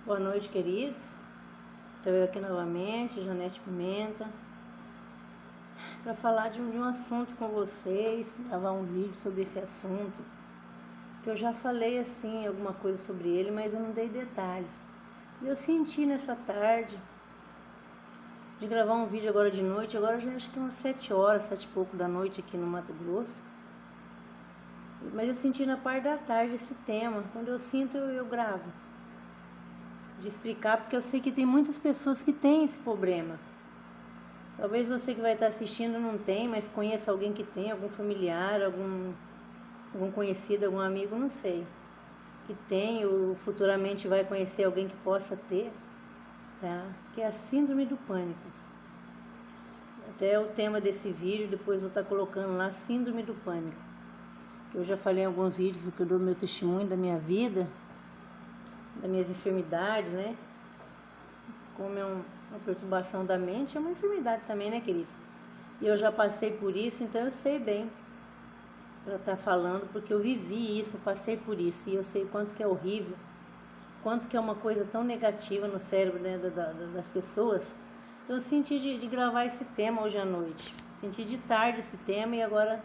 Boa noite, queridos. Estou eu aqui novamente, Janete Pimenta, para falar de um assunto com vocês, gravar um vídeo sobre esse assunto, que eu já falei assim, alguma coisa sobre ele, mas eu não dei detalhes. E eu senti nessa tarde de gravar um vídeo agora de noite, agora já acho que umas 7 horas, 7 e pouco da noite aqui no Mato Grosso. Mas eu senti na parte da tarde esse tema, quando eu sinto eu gravo. De explicar, porque eu sei que tem muitas pessoas que têm esse problema. Talvez você que vai estar assistindo não tem, mas conheça alguém que tem, algum familiar, algum conhecido, algum amigo, não sei, que tem ou futuramente vai conhecer alguém que possa ter, tá? Que é a síndrome do pânico. Até o tema desse vídeo, depois vou estar colocando lá, síndrome do pânico. Que eu já falei em alguns vídeos que eu dou meu testemunho da minha vida, das minhas enfermidades, né? Como é uma perturbação da mente, é uma enfermidade também, né, queridos? E eu já passei por isso, então eu sei bem para estar falando, porque eu vivi isso, passei por isso, e eu sei quanto que é horrível, quanto que é uma coisa tão negativa no cérebro, né, das pessoas. Então eu senti de gravar esse tema hoje à noite, senti de tarde esse tema e agora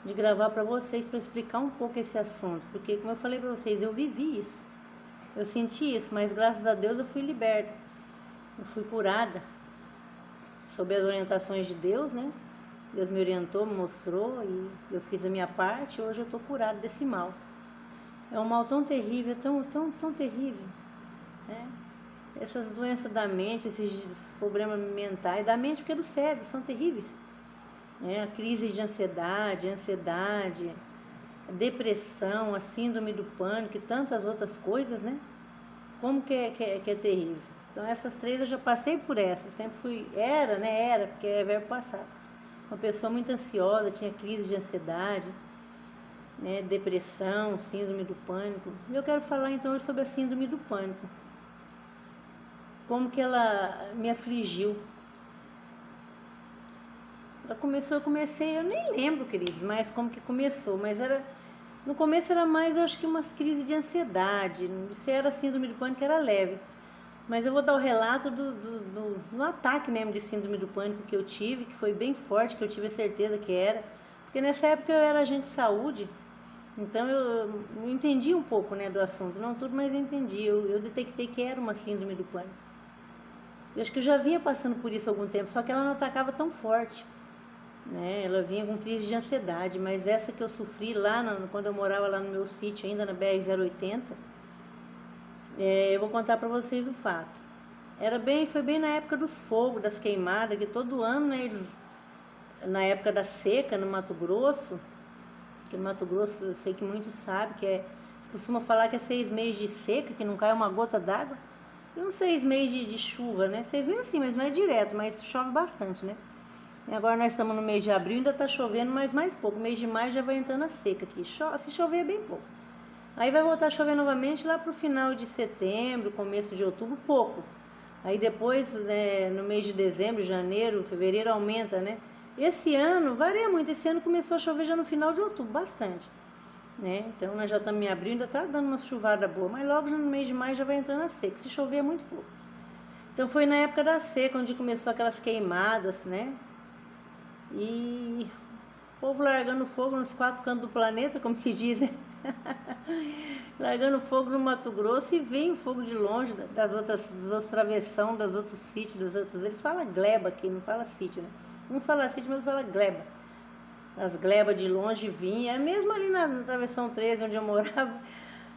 de gravar para vocês, para explicar um pouco esse assunto, porque como eu falei para vocês, eu vivi isso. Eu senti isso, mas graças a Deus eu fui liberta, eu fui curada, sob as orientações de Deus, né? Deus me orientou, me mostrou e eu fiz a minha parte e hoje eu estou curada desse mal. É um mal tão terrível, tão terrível, né? Essas doenças da mente, esses problemas mentais, da mente porque é do cérebro, são terríveis. A crise de ansiedade, a depressão, a síndrome do pânico e tantas outras coisas, né? Como que é terrível. Então essas três eu já passei por essas, sempre fui, era, porque é verbo passado. Uma pessoa muito ansiosa, tinha crise de ansiedade, né, depressão, síndrome do pânico. E eu quero falar então hoje sobre a síndrome do pânico. Como que ela me afligiu. Eu comecei, eu nem lembro, queridos, mais como que começou, mas no começo era mais, eu acho que umas crises de ansiedade, se era síndrome do pânico era leve. Mas eu vou dar o relato do ataque mesmo de síndrome do pânico que eu tive, que foi bem forte, que eu tive a certeza que era. Porque nessa época eu era agente de saúde, então eu entendi um pouco, né, do assunto. Não tudo, mas eu entendi. Eu detectei que era uma síndrome do pânico. Eu acho que eu já vinha passando por isso há algum tempo, só que ela não atacava tão forte, né? Ela vinha com crise de ansiedade, mas essa que eu sofri lá, quando eu morava lá no meu sítio, ainda na BR-080, eu vou contar para vocês o fato. Foi bem na época dos fogos, das queimadas, que todo ano, né, na época da seca no Mato Grosso, que no Mato Grosso eu sei que muitos sabem que costuma falar que é 6 meses de seca, que não cai uma gota d'água, e uns 6 meses de chuva, né? 6 meses sim, mas não é direto, mas chove bastante, né? E agora nós estamos no mês de abril, ainda está chovendo, mas mais pouco. Mês de maio já vai entrando a seca aqui. Se chover é bem pouco. Aí vai voltar a chover novamente lá para o final de setembro, começo de outubro, pouco. Aí depois, né, no mês de dezembro, janeiro, fevereiro, aumenta, né? Esse ano, varia muito. Esse ano começou a chover já no final de outubro, bastante. Né? Então nós já estamos em abril, ainda está dando uma chuvada boa. Mas logo no mês de maio já vai entrando a seca. Se chover é muito pouco. Então foi na época da seca, onde começou aquelas queimadas, né? E o povo largando fogo nos 4 cantos do planeta, como se diz, né? Largando fogo no Mato Grosso e vem o fogo de longe, dos outros travessão, dos outros sítios, dos outros. Eles falam gleba aqui, não fala sítio, né? Uns falam sítio, mas fala gleba. As glebas de longe vinham, é mesmo ali na travessão 13, onde eu morava.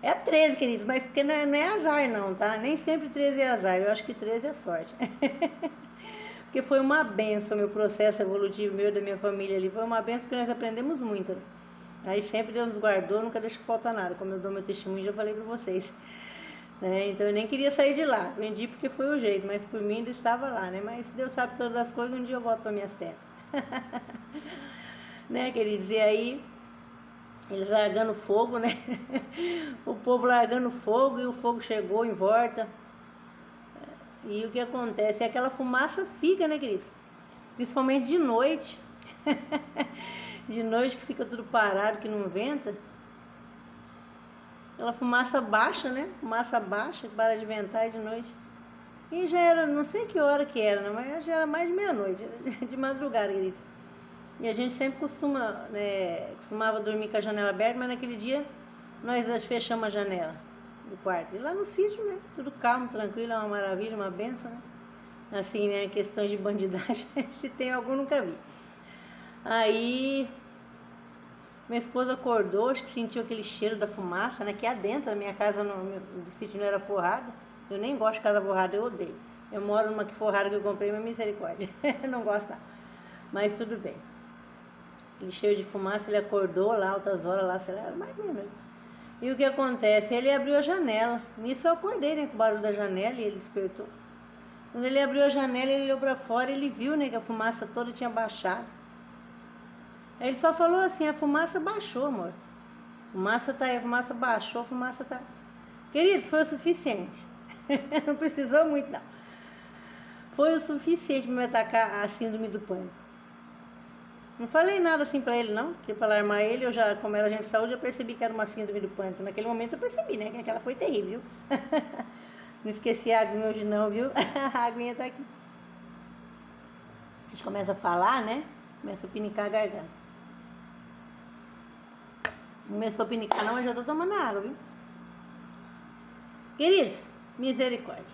É 13, queridos, mas porque não é azar não, tá? Nem sempre 13 é azar, eu acho que 13 é sorte. Porque foi uma benção, meu processo evolutivo, meu e da minha família ali, foi uma benção porque nós aprendemos muito. Aí sempre Deus nos guardou, nunca deixa que falta nada, como eu dou meu testemunho, já falei para vocês. Então eu nem queria sair de lá, vendi porque foi o jeito, mas por mim ainda estava lá, né? Mas Deus sabe todas as coisas, um dia eu volto para minhas terras. Né, queridos? E aí, eles largando fogo, né? O povo largando fogo e o fogo chegou em volta. E o que acontece? Aquela fumaça fica, né, queridos? Principalmente de noite. De noite que fica tudo parado, que não venta. aquela fumaça baixa, né? Fumaça baixa, para de ventar de noite. E já era, não sei que hora que era, né? Mas já era mais de meia-noite, de madrugada, queridos. E a gente sempre costumava dormir com a janela aberta, mas naquele dia nós fechamos a janela do quarto. E lá no sítio, né? Tudo calmo, tranquilo, é uma maravilha, uma benção, né? Assim, né? Questões de bandidagem, se tem algum, nunca vi. Aí, minha esposa acordou, acho que sentiu aquele cheiro da fumaça, né? Que adentro, a minha casa do sítio não era forrada. Eu nem gosto de casa forrada, eu odeio. Eu moro numa forrada que eu comprei, mas misericórdia. Não gosto não. Mas tudo bem. Aquele cheiro de fumaça, ele acordou lá, altas horas lá, sei lá, era mais ou menos. E o que acontece? Ele abriu a janela. Nisso eu acordei, né? Com o barulho da janela e ele despertou. Quando ele abriu a janela, ele olhou para fora e ele viu, né? Que a fumaça toda tinha baixado. Aí ele só falou assim, a fumaça baixou, amor. A fumaça tá aí, a fumaça baixou, a fumaça tá... Queridos, foi o suficiente. Não precisou muito, não. Foi o suficiente para me atacar a síndrome do pânico. Não falei nada assim pra ele, não, porque para alarmar ele, eu já, como era agente de saúde, eu percebi que era uma síndrome do pânico. Naquele momento eu percebi, né, que aquela foi terrível, viu? Não esqueci a aguinha hoje não, viu? A aguinha tá aqui. A gente começa a falar, né, começa a pinicar a garganta. Não começou a pinicar não, mas já tô tomando água, viu? Queridos, misericórdia.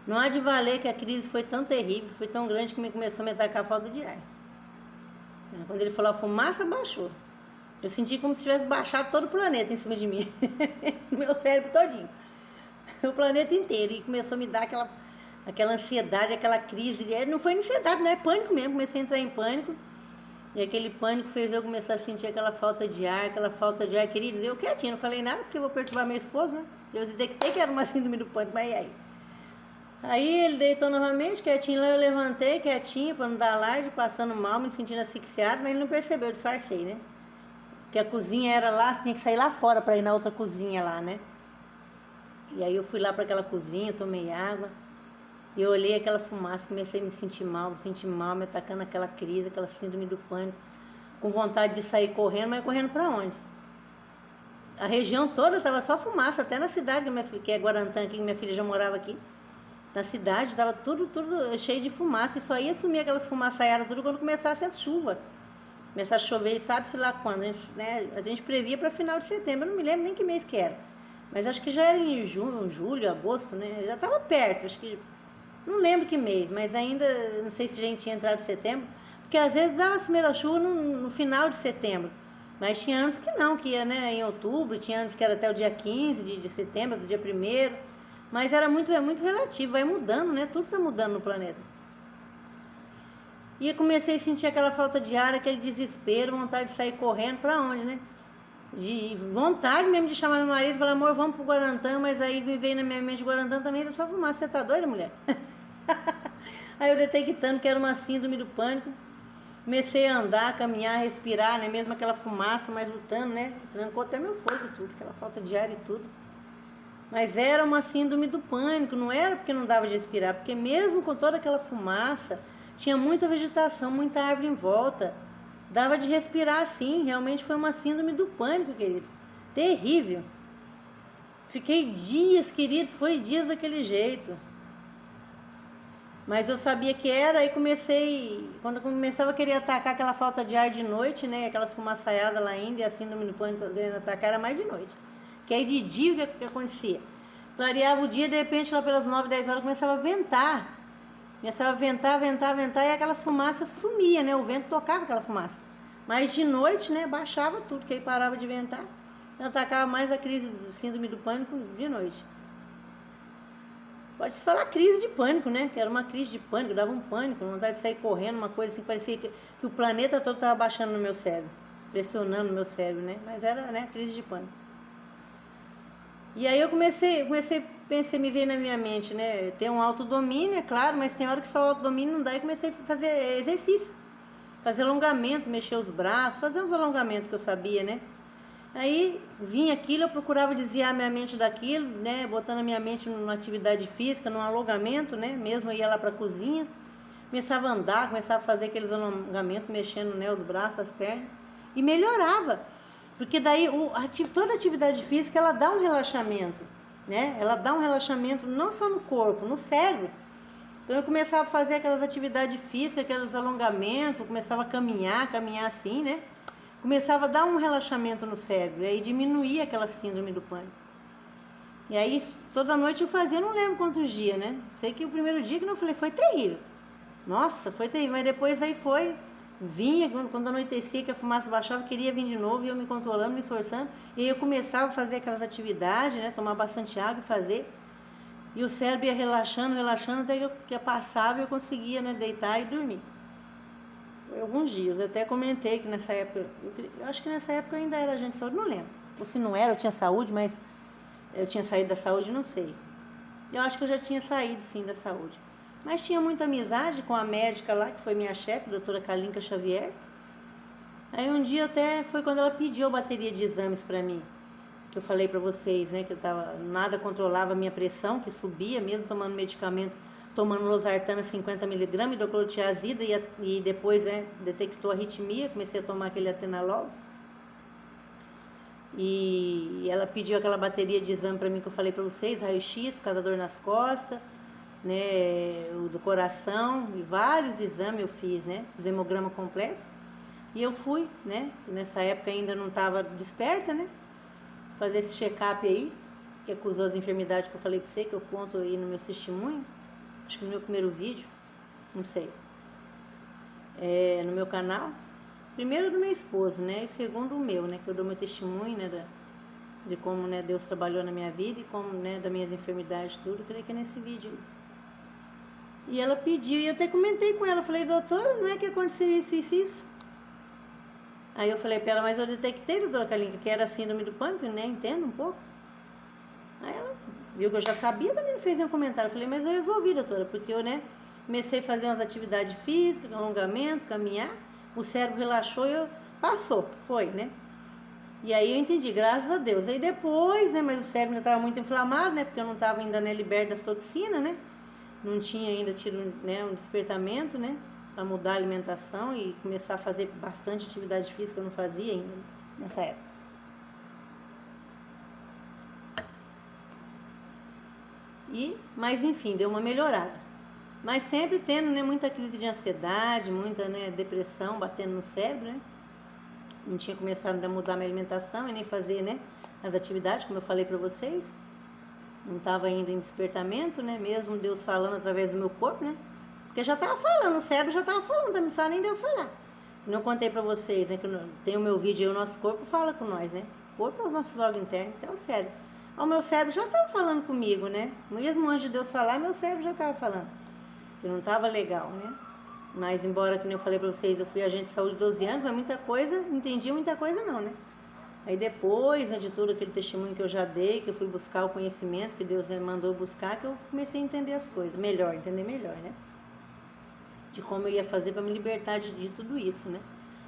Não há de valer que a crise foi tão terrível, foi tão grande que me começou a me atacar a falta de ar. Quando ele falou, a fumaça baixou. Eu senti como se tivesse baixado todo o planeta em cima de mim. Meu cérebro todinho. O planeta inteiro. E começou a me dar aquela ansiedade, aquela crise. Não foi ansiedade, não é pânico mesmo. Comecei a entrar em pânico. E aquele pânico fez eu começar a sentir aquela falta de ar, Queridos, eu quietinho, não falei nada porque eu vou perturbar meu esposo, né? Eu detectei que era uma síndrome do pânico, mas e aí? Aí ele deitou novamente, quietinho lá, eu levantei, quietinho, para não dar alarde, passando mal, me sentindo asfixiado, mas ele não percebeu, eu disfarcei, né? Porque a cozinha era lá, você tinha que sair lá fora para ir na outra cozinha lá, né? E aí eu fui lá para aquela cozinha, tomei água, e eu olhei aquela fumaça, comecei a me sentir mal, me atacando aquela crise, aquela síndrome do pânico, com vontade de sair correndo, mas correndo para onde? A região toda estava só fumaça, até na cidade, que é Guarantã, que minha filha já morava aqui. Na cidade estava tudo cheio de fumaça e só ia sumir aquelas fumaçaiadas tudo quando começasse a chuva. Começar a chover, sabe-se lá quando. A gente previa para final de setembro, eu não me lembro nem que mês que era. Mas acho que já era em julho, agosto, né? Já estava perto, acho que. Não lembro que mês, mas ainda, não sei se a gente tinha entrado em setembro, porque às vezes dava a primeira chuva no final de setembro. Mas tinha anos que não, que ia, né, em outubro, tinha anos que era até o dia 15 de setembro, do dia 1º. Mas é muito relativo, vai mudando, né? Tudo está mudando no planeta. E eu comecei a sentir aquela falta de ar, aquele desespero, vontade de sair correndo, para onde, né? De vontade mesmo de chamar meu marido e falar, amor, vamos pro Guarantã, mas aí veio na minha mente, Guarantã também era só fumar, você tá doida, mulher? Aí eu detectando que era uma síndrome do pânico, comecei a andar, caminhar, respirar, né? Mesmo aquela fumaça, mas lutando, né? Trancou até meu fôlego tudo, aquela falta de ar e tudo. Mas era uma síndrome do pânico, não era porque não dava de respirar, porque mesmo com toda aquela fumaça, tinha muita vegetação, muita árvore em volta. Dava de respirar sim, realmente foi uma síndrome do pânico, queridos. Terrível. Fiquei dias, queridos, foi dias daquele jeito. Mas eu sabia que era, aí quando eu começava a querer atacar aquela falta de ar de noite, né, aquelas fumaçaiadas lá ainda, e a síndrome do pânico querendo atacar, era mais de noite. Que aí de dia o que acontecia? Clareava o dia, de repente lá pelas 9, 10 horas começava a ventar. Começava a ventar e aquelas fumaças sumiam, né? O vento tocava aquela fumaça. Mas de noite, né, baixava tudo, que aí parava de ventar. Então atacava mais a crise do síndrome do pânico de noite. Pode-se falar crise de pânico, né? Que era uma crise de pânico, dava um pânico, vontade de sair correndo, uma coisa assim, parecia que o planeta todo estava baixando no meu cérebro, pressionando no meu cérebro, né? Mas era, né, crise de pânico. E aí eu pensei, me veio na minha mente, né, ter um autodomínio, é claro, mas tem hora que só o autodomínio não dá, e comecei a fazer exercício, fazer alongamento, mexer os braços, fazer uns alongamentos que eu sabia, né. Aí vinha aquilo, eu procurava desviar minha mente daquilo, né, botando a minha mente numa atividade física, num alongamento, né, mesmo eu ia lá para a cozinha, começava a andar, começava a fazer aqueles alongamentos, mexendo, né, os braços, as pernas, e melhorava. Porque daí toda atividade física, ela dá um relaxamento, né? Ela dá um relaxamento não só no corpo, no cérebro. Então eu começava a fazer aquelas atividades físicas, aqueles alongamentos, começava a caminhar assim, né? Começava a dar um relaxamento no cérebro, e aí diminuía aquela síndrome do pânico. E aí toda noite eu fazia, não lembro quantos dias, né? Sei que o primeiro dia que eu falei, foi terrível. Nossa, foi terrível, mas depois aí vinha, quando anoitecia, que a fumaça baixava, queria vir de novo, e eu me controlando, me esforçando, e aí eu começava a fazer aquelas atividades, né? Tomar bastante água e fazer. E o cérebro ia relaxando, até que passava e eu conseguia, né, deitar e dormir. Foi alguns dias, eu até comentei que nessa época, eu acho que nessa época eu ainda era agente de saúde, não lembro. Ou se não era, eu tinha saúde, mas eu tinha saído da saúde, não sei. Eu acho que eu já tinha saído, sim, da saúde. Mas tinha muita amizade com a médica lá, que foi minha chefe, a doutora Kalinka Xavier. Aí um dia até foi quando ela pediu a bateria de exames para mim. Que eu falei para vocês, né, que nada controlava a minha pressão, que subia, mesmo tomando medicamento, tomando losartana 50 mg, hidroclorotiazida, e depois, né, detectou arritmia, comecei a tomar aquele atenolol. E ela pediu aquela bateria de exame para mim que eu falei para vocês, raio-x, por causa da dor nas costas, né, o do coração, e vários exames eu fiz, né, os hemograma completo. E eu fui, né, nessa época ainda não estava desperta, né, fazer esse check-up aí, que acusou as enfermidades que eu falei para você, que eu conto aí no meu testemunho, acho que no meu primeiro vídeo, não sei, no meu canal. Primeiro do meu esposo, né, e segundo o meu, né, que eu dou meu testemunho, né, de como, né, Deus trabalhou na minha vida e como, né, das minhas enfermidades, tudo, creio que é nesse vídeo. E ela pediu, e eu até comentei com ela, falei, doutora, não é que aconteceu isso? Aí eu falei para ela, mas eu detectei, doutora Kalinka, que era síndrome do pânico, né? Entendo um pouco. Aí ela viu que eu já sabia, também não fez nenhum comentário. Eu falei, mas eu resolvi, doutora, porque eu, né, comecei a fazer umas atividades físicas, alongamento, caminhar, o cérebro relaxou e foi, né? E aí eu entendi, graças a Deus. Aí depois, né, mas o cérebro ainda estava muito inflamado, né, porque eu não estava ainda, né, liberto das toxinas, né? Não tinha ainda tido, né, um despertamento, né? Para mudar a alimentação e começar a fazer bastante atividade física, eu não fazia ainda nessa época. Mas enfim, deu uma melhorada. Mas sempre tendo, né, muita crise de ansiedade, muita, né, depressão batendo no cérebro, né? Não tinha começado a mudar a minha alimentação e nem fazer, né, as atividades, como eu falei para vocês. Não estava ainda em despertamento, né? Mesmo Deus falando através do meu corpo, né? Porque já estava falando, o cérebro já estava falando, não precisava nem Deus falar. Eu contei para vocês, né, que tem o meu vídeo aí, o nosso corpo fala com nós, né? O corpo é os nossos órgãos internos, então é o cérebro. O meu cérebro já estava falando comigo, né? Mesmo antes de Deus falar, meu cérebro já estava falando. Que não estava legal, né? Mas embora, que nem eu falei para vocês, eu fui agente de saúde 12 anos, mas muita coisa, não entendi muita coisa não, né? Aí depois, né, de todo aquele testemunho que eu já dei, que eu fui buscar o conhecimento que Deus me mandou buscar, que eu comecei a entender as coisas, entender melhor, né? De como eu ia fazer para me libertar de tudo isso, né?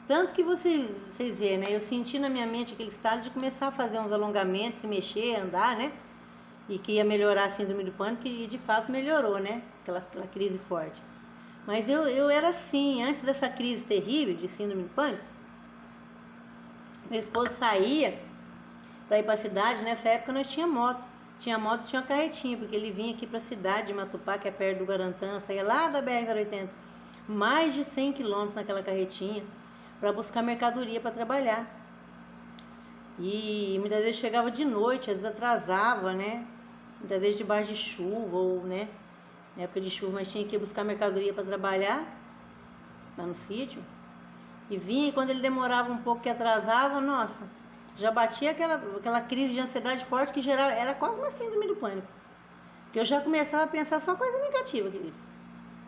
Tanto que vocês veem, né? Eu senti na minha mente aquele estado de começar a fazer uns alongamentos, se mexer, andar, né? E que ia melhorar a síndrome do pânico, e de fato melhorou, né? Aquela crise forte. Mas eu era assim, antes dessa crise terrível de síndrome do pânico, meu esposo saía para ir para a cidade, nessa época nós tinha moto. Tinha moto e tinha uma carretinha, porque ele vinha aqui para a cidade de Matupá, que é perto do Guarantã, saía lá da BR-080, mais de 100 quilômetros naquela carretinha, para buscar mercadoria para trabalhar. E muitas vezes chegava de noite, às vezes atrasava, né? Muitas vezes debaixo de chuva, ou, né? Na época de chuva, mas tinha que ir buscar mercadoria para trabalhar, lá no sítio. E vinha, e quando ele demorava um pouco, que atrasava, nossa, já batia aquela crise de ansiedade forte que gerava, era quase uma síndrome do pânico. Que eu já começava a pensar só coisa negativa, queridos.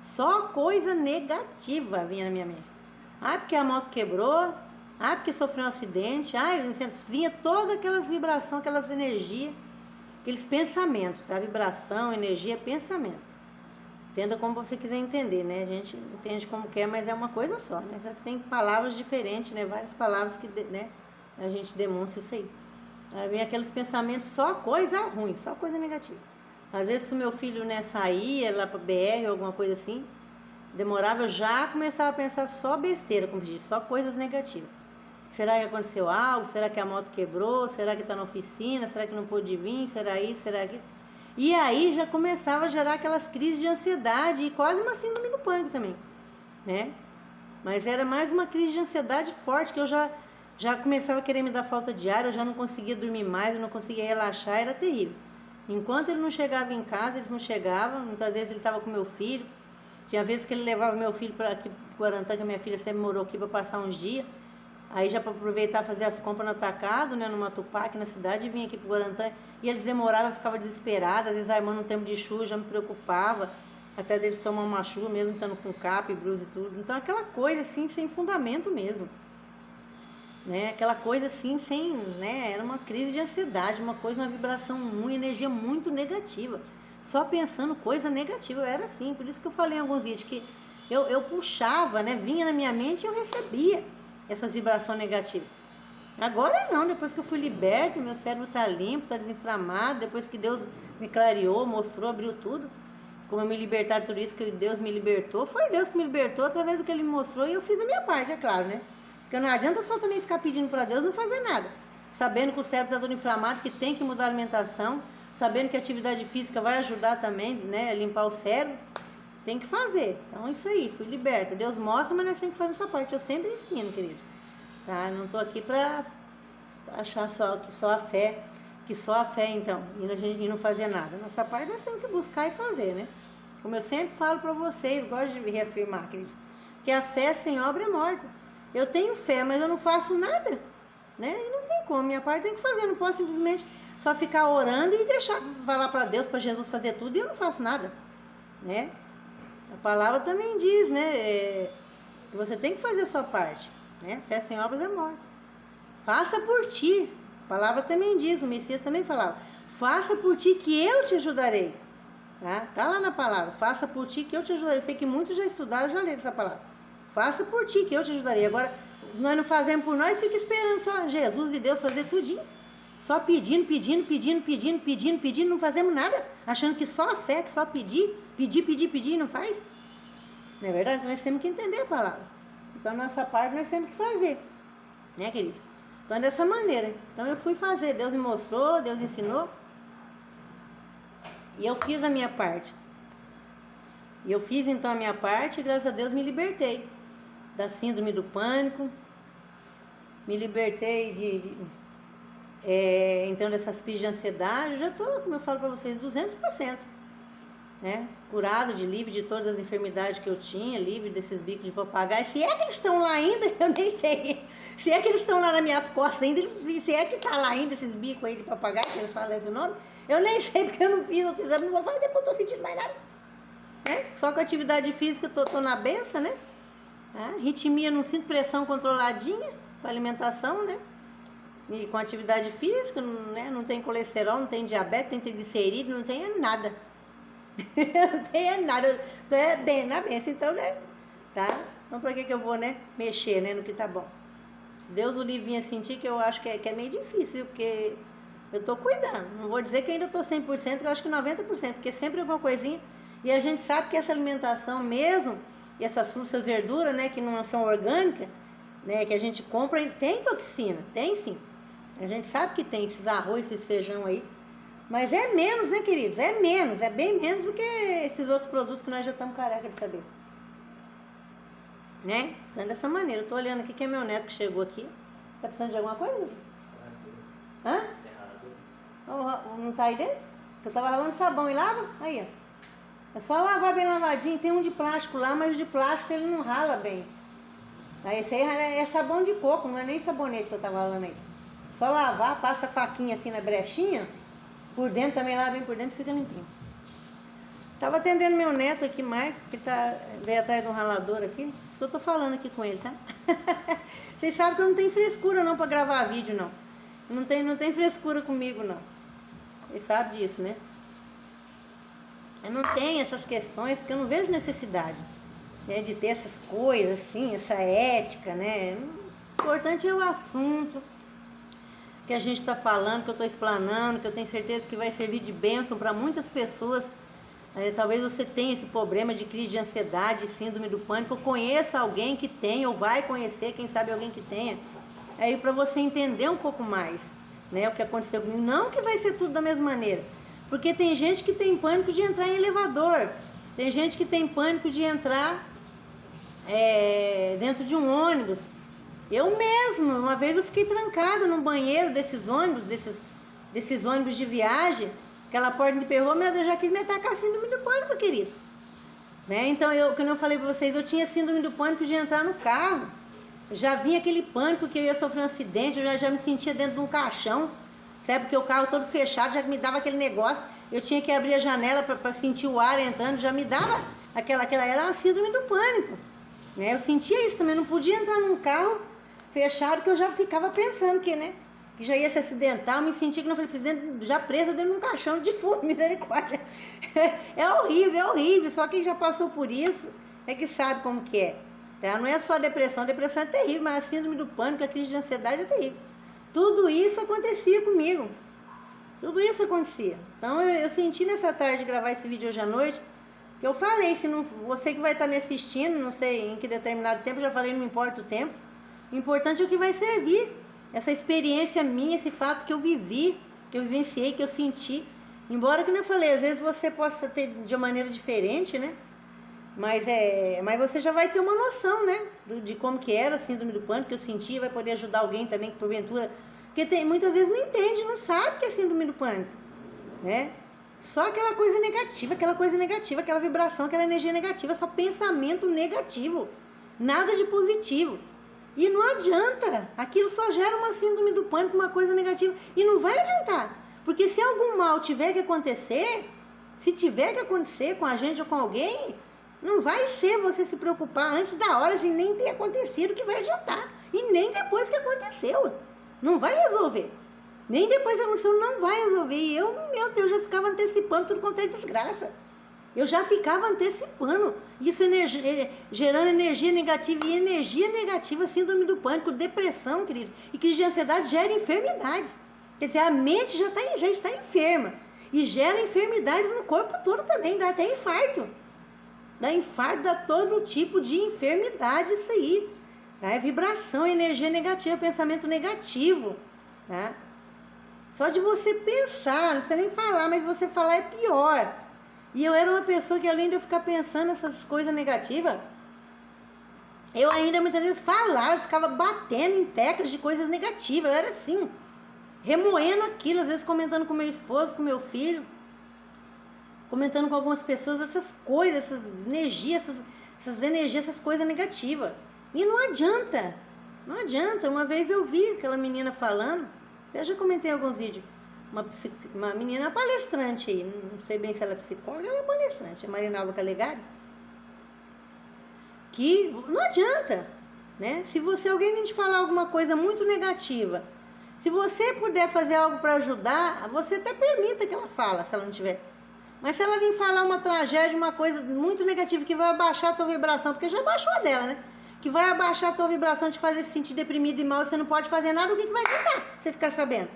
Só coisa negativa vinha na minha mente. Ah, porque a moto quebrou. Ah, porque sofreu um acidente. Ah, vinha todas aquelas vibrações, aquelas energias, aqueles pensamentos, tá? Vibração, energia, pensamento. Entenda como você quiser entender, né? A gente entende como quer, mas é uma coisa só, né? Tem palavras diferentes, né? Várias palavras que, né, a gente demonstra isso aí. Aí vem aqueles pensamentos, só coisa ruim, só coisa negativa. Às vezes, se o meu filho, né, saía lá para BR ou alguma coisa assim, demorava, eu já começava a pensar só besteira, como diz, só coisas negativas. Será que aconteceu algo? Será que a moto quebrou? Será que está na oficina? Será que não pôde vir? Será isso? Será aquilo? E aí já começava a gerar aquelas crises de ansiedade e quase uma síndrome do pânico também, né? Mas era mais uma crise de ansiedade forte, que eu já começava a querer me dar falta de ar, eu já não conseguia dormir mais, eu não conseguia relaxar, era terrível. Enquanto ele não chegava em casa, eles não chegavam, muitas vezes ele estava com meu filho, tinha vezes que ele levava meu filho para aqui para Guarantã, que a minha filha sempre morou aqui para passar uns dias, aí já para aproveitar fazer as compras no atacado, né, no Matupá, aqui na cidade, e vinha aqui para Guarantã, e eles demoravam, eu ficava desesperada, às vezes armando um tempo de chuva, já me preocupava, até deles tomar uma chuva, mesmo estando com capa e blusa e tudo. Então aquela coisa assim, sem fundamento mesmo, né, aquela coisa assim, sem, né, era uma crise de ansiedade, uma coisa, uma vibração, uma energia muito negativa, só pensando coisa negativa, eu era assim, por isso que eu falei em alguns vídeos, que eu puxava, né, vinha na minha mente e eu recebia essas vibrações negativas. Agora não, depois que eu fui liberta, meu cérebro está limpo, está desinflamado, depois que Deus me clareou, mostrou, abriu tudo, como eu me libertar de tudo isso, que Deus me libertou, foi Deus que me libertou através do que Ele me mostrou, e eu fiz a minha parte, é claro, né? Porque não adianta só também ficar pedindo para Deus não fazer nada, sabendo que o cérebro está todo inflamado, que tem que mudar a alimentação, sabendo que a atividade física vai ajudar também, né, a limpar o cérebro, tem que fazer. Então isso aí, fui liberta. Deus mostra, mas nós temos que fazer essa parte. Eu sempre ensino, queridos. Tá? Não estou aqui para achar que só a fé então, e não fazer nada. Nossa parte nós temos que buscar e fazer, né? Como eu sempre falo para vocês, gosto de reafirmar, queridos, que a fé sem obra é morta. Eu tenho fé, mas eu não faço nada, né? E não tem como, minha parte tem que fazer. Não posso simplesmente só ficar orando e deixar falar para Deus, para Jesus fazer tudo, e eu não faço nada, né? A palavra também diz, né, que você tem que fazer a sua parte, né? Fé sem obras é morte. Faça por ti. A palavra também diz, o Messias também falava, faça por ti que eu te ajudarei. Tá lá na palavra, faça por ti que eu te ajudarei. Eu sei que muitos já estudaram, já leram essa palavra. Faça por ti que eu te ajudarei. Agora, nós não fazemos por nós, fica esperando só Jesus e Deus fazer tudinho. Só pedindo, não fazemos nada, achando que só a fé, que só pedir, e não faz. Não é verdade? Nós temos que entender a palavra. Então, nossa parte nós temos que fazer, né, queridos? Então, dessa maneira. Então, eu fui fazer, Deus me mostrou, Deus ensinou, e eu fiz a minha parte. E eu fiz, então, a minha parte, e graças a Deus me libertei da síndrome do pânico, me libertei então dessas crises de ansiedade. Eu já estou, como eu falo para vocês, 200%, né? Curado, livre de todas as enfermidades que eu tinha, livre desses bicos de papagaio. Se é que eles estão lá ainda, eu nem sei. Se é que eles estão lá nas minhas costas ainda, se é que está lá ainda esses bicos aí de papagaio, que eles falam esse nome, eu nem sei, porque eu não fiz outros exames, não vou fazer porque eu estou sentindo mais nada, né? Só com atividade física eu tô na benção, né? Ritmia, não sinto, pressão controladinha para alimentação, né? E com atividade física, né? Não tem colesterol, não tem diabetes, não tem triglicerídeo, não tem nada. Não tem nada, eu tô bem na benção, então, né? Tá? Então, para que eu vou, né? Mexer, né? No que tá bom. Se Deus o livre vinha sentir, que eu acho que é meio difícil, viu? Porque eu tô cuidando. Não vou dizer que ainda tô 100%, eu acho que 90%, porque sempre alguma coisinha. E a gente sabe que essa alimentação mesmo, e essas frutas, essas verduras, né? Que não são orgânicas, né? Que a gente compra, tem toxina, tem sim. A gente sabe que tem esses arroz, esses feijão aí. Mas é menos, né, queridos? É menos, é bem menos do que esses outros produtos que nós já estamos careca de saber. Né? Então, dessa maneira. Eu tô olhando aqui que é meu neto que chegou aqui. Tá precisando de alguma coisa? Hã? Não tá aí dentro? Eu tava ralando sabão e lava? Aí, ó. É só lavar bem lavadinho. Tem um de plástico lá, mas o de plástico ele não rala bem. Aí esse aí é sabão de coco, não é nem sabonete que eu tava ralando aí. Só lavar, passa a faquinha assim na brechinha. Por dentro também, lava bem por dentro, fica limpinho. Tava atendendo meu neto aqui, Marco, que veio atrás de um ralador aqui. Isso que eu tô falando aqui com ele, tá? Vocês sabem que eu não tenho frescura não pra gravar vídeo, não. Não tem frescura comigo, não. Vocês sabem disso, né? Eu não tenho essas questões, porque eu não vejo necessidade, né, de ter essas coisas assim, essa ética, né? O importante é o assunto que a gente está falando, que eu estou explanando, que eu tenho certeza que vai servir de bênção para muitas pessoas. Talvez você tenha esse problema de crise de ansiedade, síndrome do pânico, ou conheça alguém que tenha, ou vai conhecer, quem sabe alguém que tenha, aí para você entender um pouco mais, né, o que aconteceu comigo. Não que vai ser tudo da mesma maneira, porque tem gente que tem pânico de entrar em elevador, tem gente que tem pânico de entrar dentro de um ônibus. Eu mesmo, uma vez eu fiquei trancada no banheiro desses ônibus de viagem, aquela porta de perrou, meu Deus, já quis me atacar síndrome do pânico, querido. Né? Então, como eu falei para vocês, eu tinha síndrome do pânico de entrar no carro. Eu já vinha aquele pânico que eu ia sofrer um acidente, eu já me sentia dentro de um caixão, sabe? Porque o carro todo fechado, já me dava aquele negócio, eu tinha que abrir a janela para sentir o ar entrando, já me dava era uma síndrome do pânico. Né? Eu sentia isso também, não podia entrar num carro fechado, que eu já ficava pensando que já ia se acidentar, eu me sentia que não falei, já presa dentro de um caixão de fundo, misericórdia. É horrível, só quem já passou por isso é que sabe como que é. Tá? Não é só a depressão é terrível, mas a síndrome do pânico, a crise de ansiedade é terrível. Tudo isso acontecia comigo, tudo isso acontecia. Então eu senti nessa tarde de gravar esse vídeo hoje à noite, que eu falei, se não, você que vai estar me assistindo, não sei em que determinado tempo, já falei, não importa o tempo, o importante é o que vai servir. Essa experiência minha, esse fato que eu vivi, que eu vivenciei, que eu senti. Embora, como eu falei, às vezes você possa ter de uma maneira diferente, né? Mas você já vai ter uma noção, né? De como que era a síndrome do pânico, que eu senti, vai poder ajudar alguém também que porventura... Porque muitas vezes não entende, não sabe o que é síndrome do pânico, né? Só aquela coisa negativa, aquela vibração, aquela energia negativa, só pensamento negativo. Nada de positivo. E não adianta, aquilo só gera uma síndrome do pânico, uma coisa negativa, e não vai adiantar, porque se algum mal tiver que acontecer, se tiver que acontecer com a gente ou com alguém, não vai ser você se preocupar antes da hora, sem nem ter acontecido, que vai adiantar, e nem depois que aconteceu, não vai resolver, nem depois que aconteceu, não vai resolver. E eu, meu Deus, já ficava antecipando tudo quanto é desgraça. Eu já ficava antecipando, isso gerando energia negativa, e energia negativa, síndrome do pânico, depressão, queridos, e crise de ansiedade gera enfermidades. Quer dizer, a mente já está enferma, e gera enfermidades no corpo todo também, dá até infarto. Dá todo tipo de enfermidade isso aí. Tá? É vibração, energia negativa, pensamento negativo. Tá? Só de você pensar, não precisa nem falar, mas você falar é pior. E eu era uma pessoa que, além de eu ficar pensando nessas coisas negativas, eu ainda muitas vezes falava, eu ficava batendo em teclas de coisas negativas. Eu era assim, remoendo aquilo, às vezes comentando com meu esposo, com meu filho, comentando com algumas pessoas essas coisas, essas energias, essas coisas negativas. E não adianta, não adianta. Uma vez eu vi aquela menina falando, eu já comentei em alguns vídeos, uma menina palestrante aí, não sei bem se ela é psicóloga, ela é palestrante, a Marinalva Calegari, que não adianta, né? Se alguém vir te falar alguma coisa muito negativa, se você puder fazer algo para ajudar, você até permita que ela fale, se ela não tiver. Mas se ela vir falar uma tragédia, uma coisa muito negativa, que vai abaixar a tua vibração, porque já baixou a dela, né? Que vai abaixar a tua vibração, te fazer se sentir deprimido e mal, você não pode fazer nada, o que vai adiantar você ficar sabendo?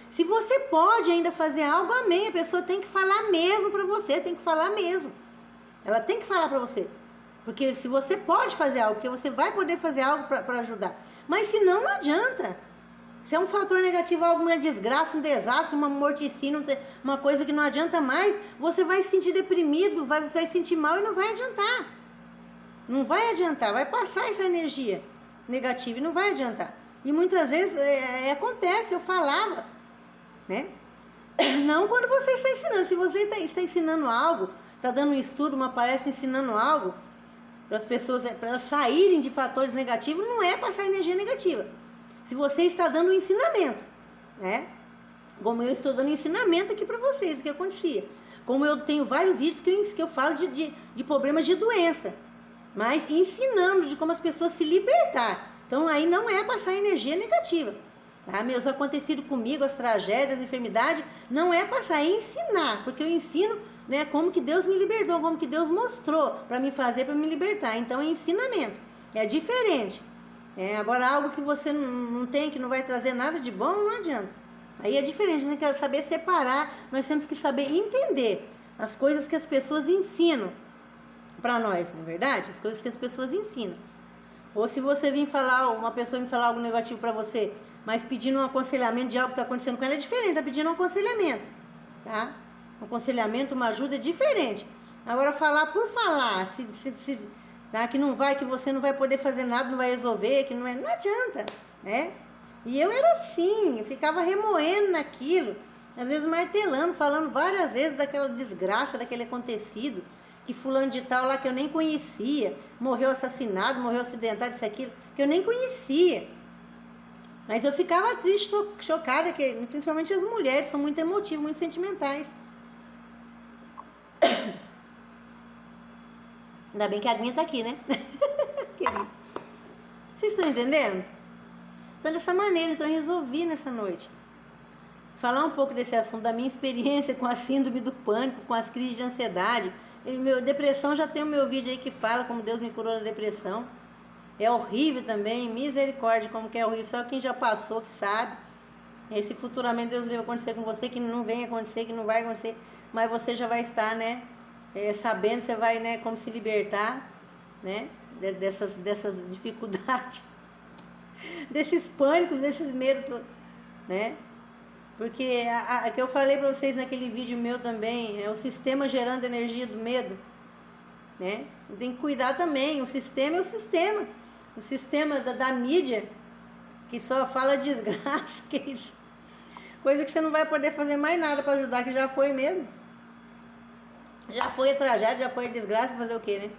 Se você pode ainda fazer algo, amém, a pessoa tem que falar mesmo para você, tem que falar mesmo. Ela tem que falar para você. Porque se você pode fazer algo, porque você vai poder fazer algo para ajudar. Mas se não, não adianta. Se é um fator negativo, alguma desgraça, um desastre, uma morticínio, uma coisa que não adianta mais, você vai se sentir deprimido, vai se sentir mal e não vai adiantar. Não vai adiantar, vai passar essa energia negativa e não vai adiantar. E muitas vezes acontece, eu falava, né? Não quando você está ensinando. Se você está ensinando algo, está dando um estudo, uma palestra ensinando algo, para as pessoas, para elas saírem de fatores negativos, não é passar energia negativa. Se você está dando um ensinamento, né? Como eu estou dando ensinamento aqui para vocês, o que acontecia. Como eu tenho vários vídeos que eu falo de problemas de doença, mas ensinando de como as pessoas se libertar. Então aí não é passar energia negativa. Tá? Meus acontecido comigo, as tragédias, as enfermidades, não é passar, é ensinar, porque eu ensino, né, como que Deus me libertou, como que Deus mostrou para me fazer, para me libertar. Então é ensinamento, é diferente. Agora algo que você não tem, que não vai trazer nada de bom, não adianta. Aí é diferente, nós temos que saber separar, nós temos que saber entender as coisas que as pessoas ensinam para nós, não é verdade? As coisas que as pessoas ensinam. Ou se você vir falar, uma pessoa vir falar algo negativo para você, mas pedindo um aconselhamento de algo que está acontecendo com ela, é diferente, está pedindo um aconselhamento, tá? Um aconselhamento, uma ajuda é diferente. Agora, falar por falar, tá? Que não vai, que você não vai poder fazer nada, não vai resolver, que não adianta, né? E eu era assim, eu ficava remoendo naquilo, às vezes martelando, falando várias vezes daquela desgraça, daquele acontecido, que fulano de tal lá que eu nem conhecia, morreu assassinado, morreu acidentado, isso, aquilo, que eu nem conhecia. Mas eu ficava triste, chocada, que principalmente as mulheres são muito emotivas, muito sentimentais. Ainda bem que a aguinha tá aqui, né? Vocês estão entendendo? Então, dessa maneira, então, eu resolvi nessa noite falar um pouco desse assunto, da minha experiência com a síndrome do pânico, com as crises de ansiedade. Depressão, já tem o meu vídeo aí que fala como Deus me curou da depressão. É horrível também, misericórdia, como que é horrível. Só quem já passou que sabe. Se futuramente Deus vai acontecer com você, que não vem acontecer, que não vai acontecer, mas você já vai estar, né, sabendo, você vai, né, como se libertar, né, dessas dificuldades, desses pânicos, desses medos, né? Porque a que eu falei para vocês naquele vídeo meu também, é o sistema gerando energia do medo, né? Tem que cuidar também, o sistema é o sistema. O sistema da mídia, que só fala desgraça, que isso, coisa que você não vai poder fazer mais nada para ajudar, que já foi mesmo. Já foi a tragédia, já foi a desgraça, fazer o quê, né?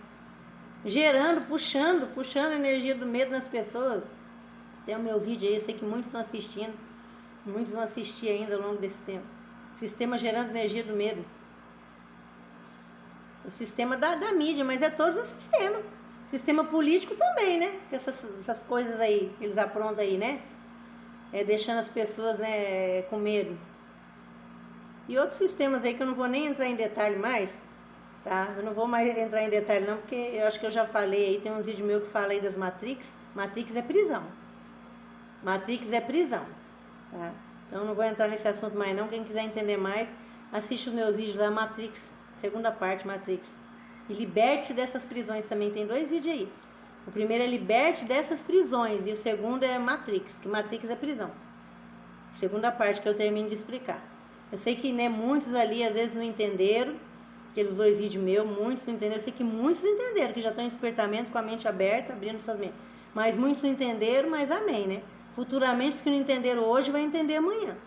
Gerando, puxando a energia do medo nas pessoas. Tem o meu vídeo aí, eu sei que muitos estão assistindo. Muitos vão assistir ainda ao longo desse tempo. Sistema gerando energia do medo. O sistema da mídia, mas é todos os sistemas. Sistema político também, né? Essas coisas aí, eles aprontam aí, né? Deixando as pessoas, né, com medo. E outros sistemas aí que eu não vou nem entrar em detalhe mais, tá? Eu não vou mais entrar em detalhe não, porque eu acho que eu já falei aí, tem uns vídeos meus que falam aí das Matrix. Matrix é prisão. Matrix é prisão. Tá? Então não vou entrar nesse assunto mais não. Quem quiser entender mais, assiste os meus vídeos lá, Matrix, segunda parte, Matrix. E liberte-se dessas prisões também, tem 2 vídeos aí. O primeiro é liberte dessas prisões e o segundo é Matrix, que Matrix é prisão. Segunda parte que eu termino de explicar. Eu sei que, né, muitos ali às vezes não entenderam, aqueles 2 vídeos meus, muitos não entenderam. Eu sei que muitos entenderam, que já estão em despertamento com a mente aberta, abrindo suas mentes. Mas muitos não entenderam, mas amém, né? Futuramente, os que não entenderam hoje, vai entender amanhã.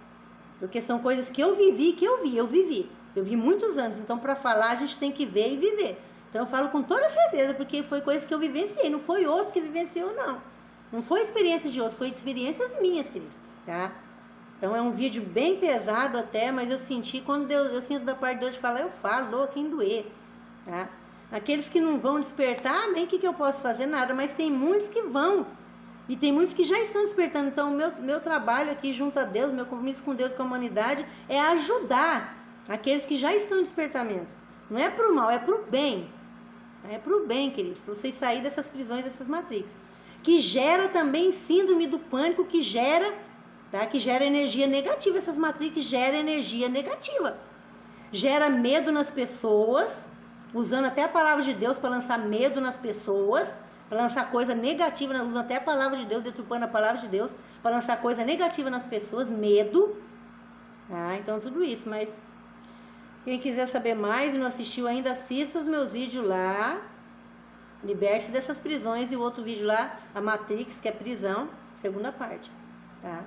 Porque são coisas que eu vivi, eu vi muitos anos. Então, para falar, a gente tem que ver e viver. Então, eu falo com toda certeza, porque foi coisa que eu vivenciei. Não foi outro que vivenciou, não. Não foi experiência de outros, foi experiências minhas, queridos. Tá? Então, é um vídeo bem pesado até, mas eu senti, quando eu sinto da parte de Deus de falar, eu falo, dou quem doer. Tá? Aqueles que não vão despertar, bem, o que eu posso fazer? Nada. Mas tem muitos que vão. E tem muitos que já estão despertando. Então, o meu trabalho aqui junto a Deus, meu compromisso com Deus, com a humanidade, é ajudar aqueles que já estão em despertamento. Não é para o mal, é para o bem. É para o bem, queridos, para vocês saírem dessas prisões, dessas matrix. Que gera também síndrome do pânico, que gera, tá? Que gera energia negativa. Essas matrix geram energia negativa. Gera medo nas pessoas, usando até a palavra de Deus para lançar medo nas pessoas, para lançar coisa negativa, usando até a palavra de Deus, deturpando a palavra de Deus, para lançar coisa negativa nas pessoas, medo. Então tudo isso, mas quem quiser saber mais e não assistiu ainda, assista os meus vídeos lá, liberte-se dessas prisões, e o outro vídeo lá, a Matrix, que é prisão, segunda parte, tá?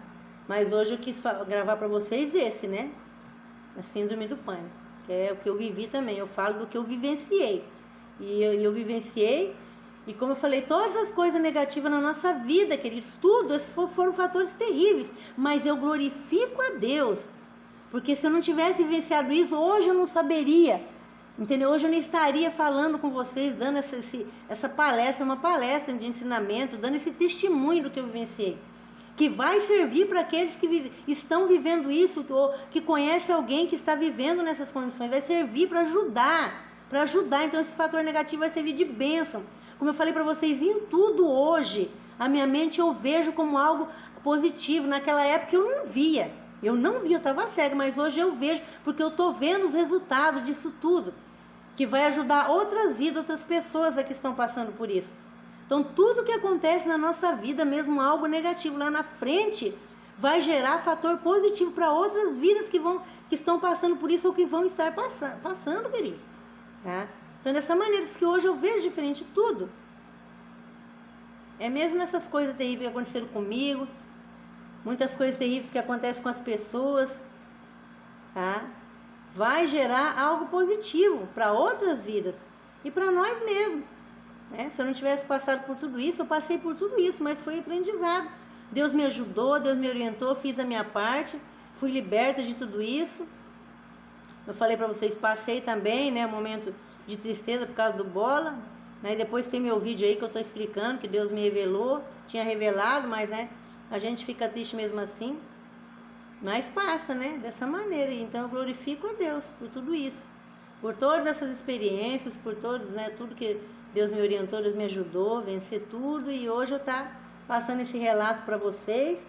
Mas hoje eu quis gravar para vocês esse, né? A síndrome do pânico, que é o que eu vivi também, eu falo do que eu vivenciei, e eu vivenciei. E como eu falei, todas as coisas negativas na nossa vida, queridos, tudo, esses foram fatores terríveis. Mas eu glorifico a Deus. Porque se eu não tivesse vivenciado isso, hoje eu não saberia. Entendeu? Hoje eu não estaria falando com vocês, dando essa palestra, uma palestra de ensinamento, dando esse testemunho do que eu vivenciei. Que vai servir para aqueles que estão vivendo isso, ou que conhecem alguém que está vivendo nessas condições. Vai servir para ajudar. Então esse fator negativo vai servir de bênção. Como eu falei para vocês, em tudo hoje, a minha mente eu vejo como algo positivo. Naquela época eu não via, eu estava cega, mas hoje eu vejo, porque eu estou vendo os resultados disso tudo, que vai ajudar outras vidas, outras pessoas que estão passando por isso. Então, tudo que acontece na nossa vida, mesmo algo negativo lá na frente, vai gerar fator positivo para outras vidas que estão passando por isso ou que vão estar passando por isso. Tá? Então, dessa maneira, porque hoje eu vejo diferente tudo. É mesmo nessas coisas terríveis que aconteceram comigo, muitas coisas terríveis que acontecem com as pessoas, tá? Vai gerar algo positivo para outras vidas e para nós mesmos. Né? Se eu não tivesse passado por tudo isso, eu passei por tudo isso, mas foi aprendizado. Deus me ajudou, Deus me orientou, fiz a minha parte, fui liberta de tudo isso. Eu falei para vocês, passei também, né, um momento de tristeza por causa do bola. Né? Depois tem meu vídeo aí que eu estou explicando, que Deus me revelou, tinha revelado, mas né, a gente fica triste mesmo assim. Mas passa, né, dessa maneira. Então eu glorifico a Deus por tudo isso, por todas essas experiências, por todos, né, tudo que Deus me orientou, Deus me ajudou a vencer tudo. E hoje eu estou passando esse relato para vocês,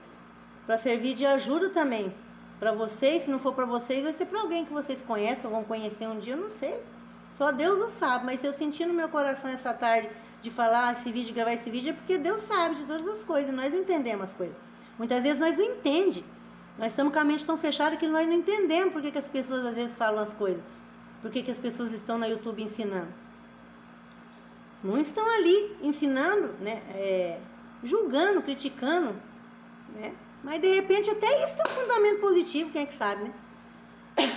para servir de ajuda também para vocês. Se não for para vocês, vai ser para alguém que vocês conhecem ou vão conhecer um dia, eu não sei. Só Deus o sabe, mas se eu senti no meu coração essa tarde de falar esse vídeo, gravar esse vídeo, é porque Deus sabe de todas as coisas, nós não entendemos as coisas. Muitas vezes nós não entendemos, nós estamos com a mente tão fechada que nós não entendemos por que as pessoas às vezes falam as coisas, por que as pessoas estão no YouTube ensinando. Não estão ali ensinando, né, julgando, criticando, né, mas de repente até isso tem um fundamento positivo, quem é que sabe, né?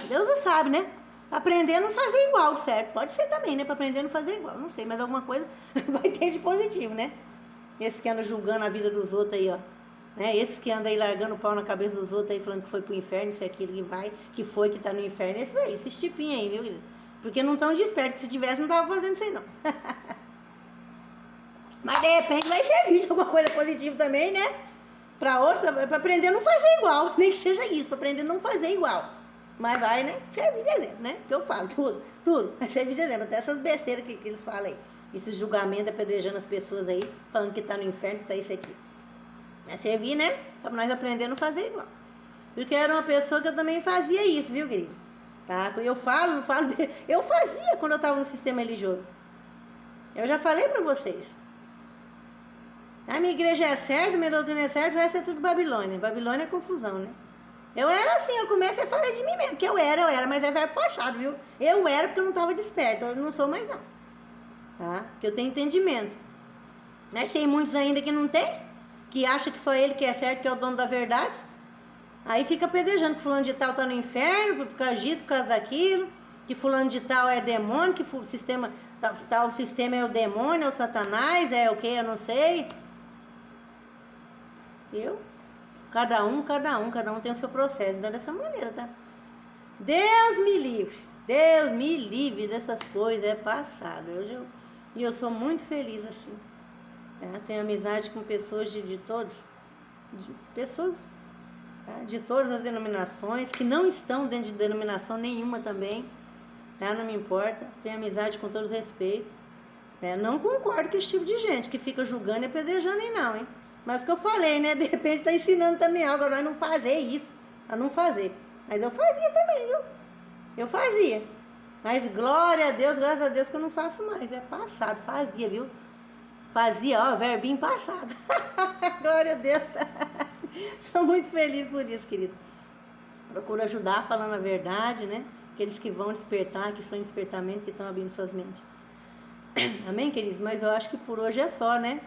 Deus o sabe, né? Aprender a não fazer igual, certo? Pode ser também, né? Para aprender a não fazer igual, não sei, mas alguma coisa vai ter de positivo, né? Esse que anda julgando a vida dos outros aí, ó. Né? Esses que andam aí largando o pau na cabeça dos outros aí, falando que foi pro inferno, isso é aquilo que vai, que foi, que tá no inferno. Esses aí, esses tipinhos aí, viu, querido? Porque não estão despertos, que se tivesse não tava fazendo isso aí, não. Mas de repente vai servir de alguma coisa positiva também, né? Para outros, para aprender a não fazer igual, nem que seja isso, para aprender a não fazer igual. Mas vai, né? Servir de exemplo, né? Que eu falo, tudo. Vai servir de exemplo. Até essas besteiras que eles falam aí. Esses julgamentos apedrejando as pessoas aí, falando que tá no inferno, que tá isso aqui. Vai servir, né? Para nós aprender a não fazer igual. Porque eu era uma pessoa que eu também fazia isso, viu, querido? Tá? Eu falo, eu fazia quando eu estava no sistema religioso. Eu já falei para vocês. A minha igreja é certa, minha doutrina é certa, o resto é tudo Babilônia. Babilônia é confusão, né? Eu era assim, eu comecei a falar de mim mesmo, que eu era, mas é verbo passado, viu? Eu era porque eu não estava desperto, eu não sou mais não. Tá? Porque eu tenho entendimento. Mas tem muitos ainda que não tem, que acham que só ele que é certo, que é o dono da verdade. Aí fica pedejando que fulano de tal está no inferno, por causa disso, por causa daquilo, que fulano de tal é demônio, que o sistema é o demônio, é o satanás, é o que, eu não sei. Cada um tem o seu processo, não é dessa maneira, tá? Deus me livre dessas coisas, é passado. E eu sou muito feliz assim, tá? Tenho amizade com pessoas de todas, pessoas, tá? De todas as denominações, que não estão dentro de denominação nenhuma também, tá? Não me importa, tenho amizade com todos os respeitos, né? Não concordo com esse tipo de gente que fica julgando e apedrejando aí não, hein? Mas o que eu falei, né? De repente está ensinando também algo, nós não fazer isso, a não fazer. Mas eu fazia também, viu? Eu fazia. Mas glória a Deus, graças a Deus que eu não faço mais. É passado, fazia, viu? Fazia, ó, verbinho passado. Glória a Deus. Sou muito feliz por isso, querido. Procuro ajudar falando a verdade, né? Aqueles que vão despertar, que são em despertamento, que estão abrindo suas mentes. Amém, queridos? Mas eu acho que por hoje é só, né?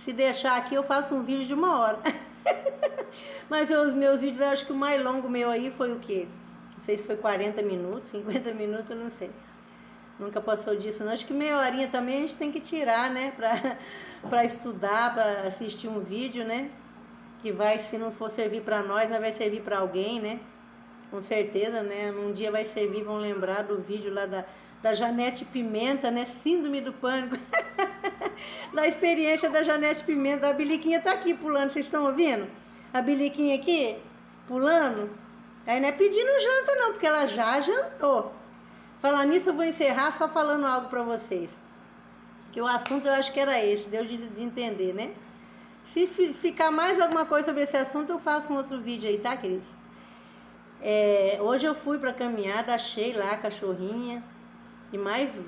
Se deixar aqui, eu faço um vídeo de 1 hora. Mas os meus vídeos, eu acho que o mais longo meu aí foi o quê? Não sei se foi 40 minutos, 50 minutos, eu não sei. Nunca passou disso, não. Acho que meia horinha também a gente tem que tirar, né? Pra estudar, pra assistir um vídeo, né? Que vai, se não for servir pra nós, mas vai servir pra alguém, né? Com certeza, né? Um dia vai servir, vão lembrar do vídeo lá da Janete Pimenta, né? Síndrome do pânico. Da experiência da Janete Pimenta. A Biliquinha tá aqui pulando, vocês estão ouvindo? A Biliquinha aqui, pulando. Aí não é pedindo janta não, porque ela já jantou. Falar nisso, eu vou encerrar só falando algo pra vocês. Que o assunto eu acho que era esse, deu de entender, né? Se ficar mais alguma coisa sobre esse assunto, eu faço um outro vídeo aí, tá, queridos? Hoje eu fui pra caminhada, achei lá a cachorrinha. E mais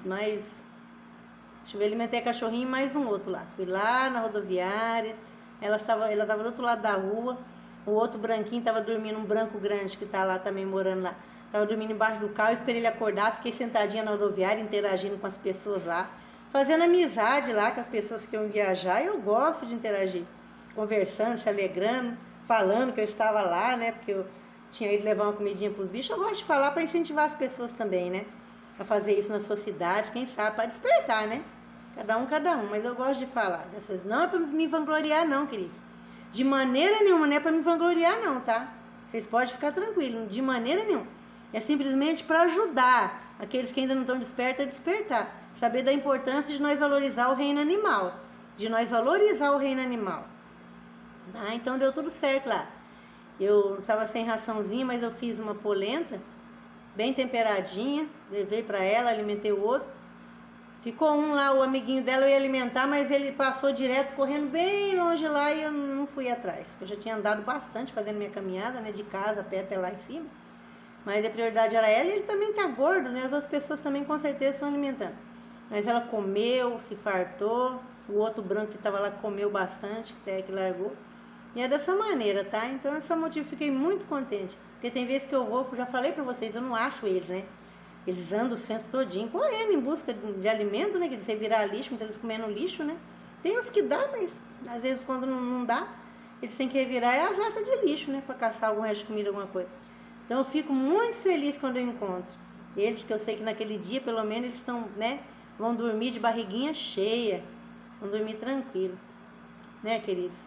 Deixa eu ver, alimentei a cachorrinha e mais um outro lá. Fui lá na rodoviária, ela estava do outro lado da rua, o outro branquinho estava dormindo, um branco grande que está lá também morando lá. Estava dormindo embaixo do carro, esperei ele acordar, fiquei sentadinha na rodoviária, interagindo com as pessoas lá, fazendo amizade lá com as pessoas que iam viajar. Eu gosto de interagir, conversando, se alegrando, falando que eu estava lá, né, porque eu tinha ido levar uma comidinha para os bichos. Eu gosto de falar para incentivar as pessoas também, né, a fazer isso nas suas cidades, quem sabe, para despertar, né, cada um, mas eu gosto de falar dessas. Não é para me vangloriar não, queridos, de maneira nenhuma, não é para me vangloriar não, tá, vocês podem ficar tranquilos, de maneira nenhuma. É simplesmente para ajudar aqueles que ainda não estão despertos a despertar. Saber da importância de nós valorizar o reino animal. De nós valorizar o reino animal. Tá? Então deu tudo certo lá. Eu estava sem raçãozinha, mas eu fiz uma polenta, bem temperadinha. Levei para ela, alimentei o outro. Ficou um lá, o amiguinho dela, eu ia alimentar, mas ele passou direto, correndo bem longe lá e eu não fui atrás. Eu já tinha andado bastante fazendo minha caminhada, né, de casa, pé até lá em cima. Mas a prioridade era ela e ele também tá gordo, né? As outras pessoas também com certeza estão alimentando. Mas ela comeu, se fartou. O outro branco que estava lá comeu bastante, até que largou. E é dessa maneira, tá? Então, esse motivo, fiquei muito contente. Porque tem vezes que eu vou, já falei pra vocês, eu não acho eles, né? Eles andam o centro todinho, correndo em busca de alimento, né? Que eles virar lixo, muitas vezes comendo lixo, né? Tem uns que dá, mas às vezes quando não dá, eles têm que revirar é a jata de lixo, né? Pra caçar algum resto de comida, alguma coisa. Então eu fico muito feliz quando eu encontro eles, que eu sei que naquele dia, pelo menos, eles estão, né, vão dormir de barriguinha cheia, vão dormir tranquilo, né, queridos?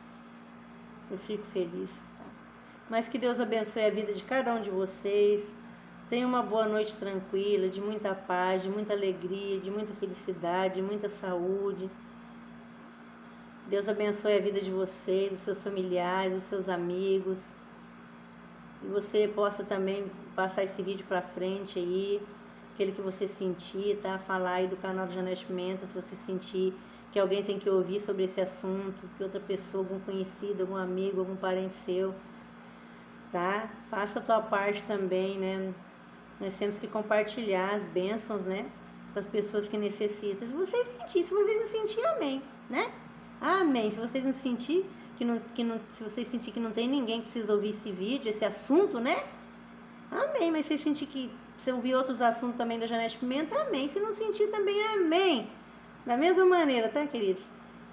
Eu fico feliz. Tá? Mas que Deus abençoe a vida de cada um de vocês. Tenha uma boa noite tranquila, de muita paz, de muita alegria, de muita felicidade, de muita saúde. Deus abençoe a vida de vocês, dos seus familiares, dos seus amigos. E você possa também passar esse vídeo para frente aí, aquele que você sentir, tá? Falar aí do canal do Janete Pimenta, se você sentir que alguém tem que ouvir sobre esse assunto, que outra pessoa, algum conhecido, algum amigo, algum parente seu, tá? Faça a tua parte também, né? Nós temos que compartilhar as bênçãos, né? Com as pessoas que necessitam. Se vocês sentirem, se vocês não sentirem, amém, né? Amém. Se vocês não sentirem, se vocês sentirem que não tem ninguém que precisa ouvir esse vídeo, esse assunto, né? Amém. Mas se vocês sentirem que você ouvir outros assuntos também da Janete Pimenta, amém. Se não sentir também, amém. Da mesma maneira, tá, queridos?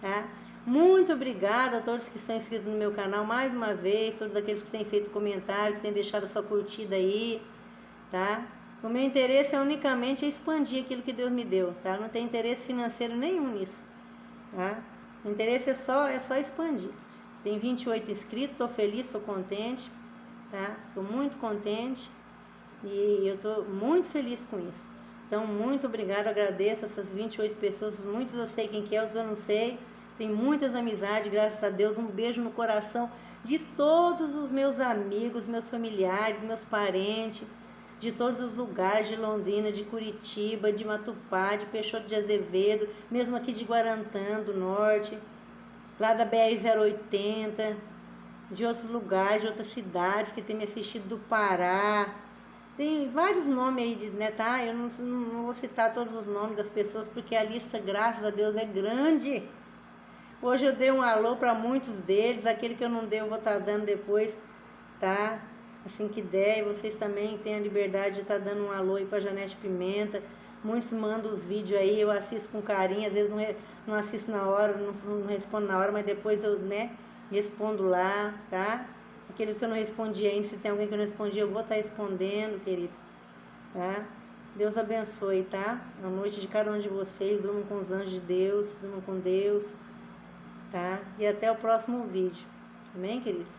Tá? Muito obrigada a todos que estão inscritos no meu canal mais uma vez, todos aqueles que têm feito comentário, que têm deixado a sua curtida aí, tá? O meu interesse é unicamente expandir aquilo que Deus me deu, tá? Não tem interesse financeiro nenhum nisso, tá? O interesse é só expandir. Tem 28 inscritos, estou feliz, estou contente, tá? Estou muito contente e eu estou muito feliz com isso. Então, muito obrigada, agradeço essas 28 pessoas, muitos eu sei quem que é, outros eu não sei. Tem muitas amizades, graças a Deus, um beijo no coração de todos os meus amigos, meus familiares, meus parentes, de todos os lugares, de Londrina, de Curitiba, de Matupá, de Peixoto de Azevedo, mesmo aqui de Guarantã do Norte, lá da BR-080, de outros lugares, de outras cidades que tem me assistido, do Pará. Tem vários nomes aí, né, tá? Eu não vou citar todos os nomes das pessoas, porque a lista, graças a Deus, é grande. Hoje eu dei um alô para muitos deles, aquele que eu não dei eu vou estar dando depois, tá? Assim que der, e vocês também têm a liberdade de estar dando um alô aí para Janete Pimenta. Muitos mandam os vídeos aí, eu assisto com carinho, às vezes não assisto na hora, não respondo na hora, mas depois eu, né, respondo lá, tá? Aqueles que eu não respondi ainda, se tem alguém que eu não respondi, eu vou estar respondendo, queridos, tá? Deus abençoe, tá? A noite de cada um de vocês, durmam com os anjos de Deus, durmam com Deus, tá? E até o próximo vídeo. Amém, queridos?